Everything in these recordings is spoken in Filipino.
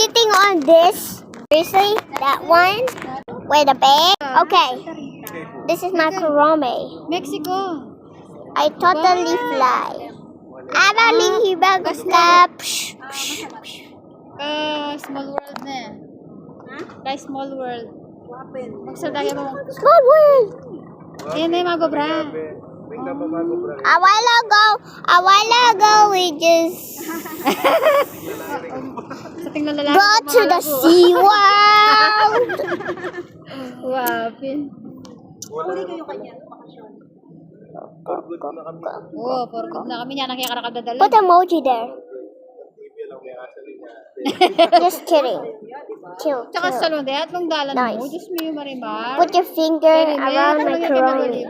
sitting on this. Seriously? That one? With a bag? Okay. This is my Kurome. Mexico. I totally fly. Abali Hibagusta. Small world na eh. Kay small world. Magsadaya mo. Small world. Yan na yung mga gobra. A while ago, we just Sa tingnan lalaki. go to the Sea World. Wow, pin. Oo, for good na kami niya. Nakikarakadadala. Put emoji there. Just kidding. Chill. Tsaka sa salon, dahil nung dalan Nice. mo, just me, Marimar. Put your finger around my Kurome.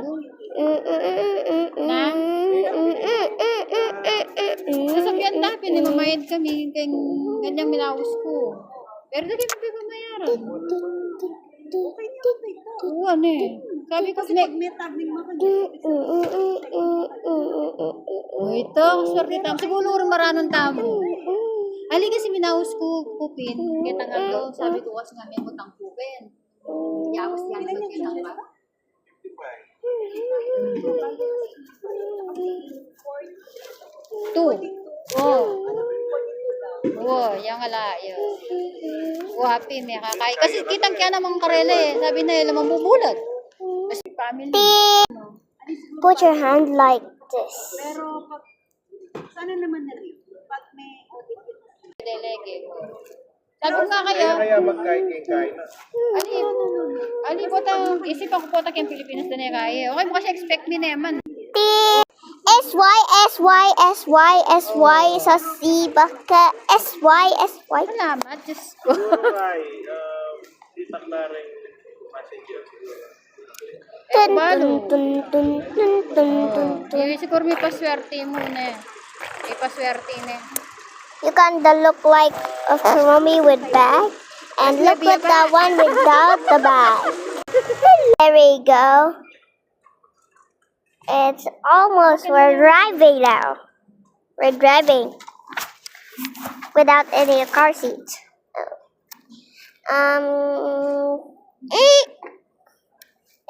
Sasakyan na, pinimamayad kami. Ganyang minawas ko. Pero dali mo pinimayaran. Oo, ano eh. Sabi ko, ito, swerte tamo. Siguro rin maranong tamo. Ali kasi minawas ko kupin. Kita nga to, sabi ko kasi nga may mutang kupin. Yawas yan sa kinang. Two. Oh. Oh, yang ala yun. Happy may kakay. Kasi kitang kaya namang karela eh. Sabi na yun, mabubulat. Kasi family. Put your hand like this. Pero pag sana naman na rin pag may Delege. Sabi ko nga kayo. Kaya magkain-kain na. Ali po ta, isip ako po ta kayong Pilipinas na kaya. Okay mo kasi expect me na yaman. SY, SY, SY, SY, sa C, baka SY, SY. Salamat, Diyos ko. Siguro ay, titak na rin messenger siguro. Dun, dun, dun, dun, dun, dun, dun, dun. Yung siguro may paswerte mo na. May paswerte na. You kinda look like a Kurome with bag, and look at that one without the bag. There we go. It's almost, we're driving now. We're driving without any car seats.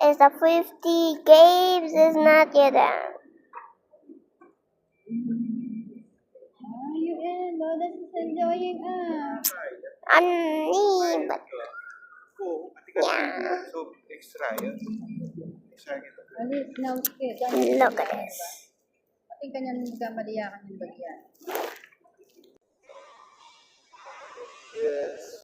Is the 50 games is not yet out. Ayun, Lola is enjoying But Oo, yeah. So, extra yun. Extra kita. Ali, now, look at this. Pati kanyang nagkamaliyakan yung bagyan.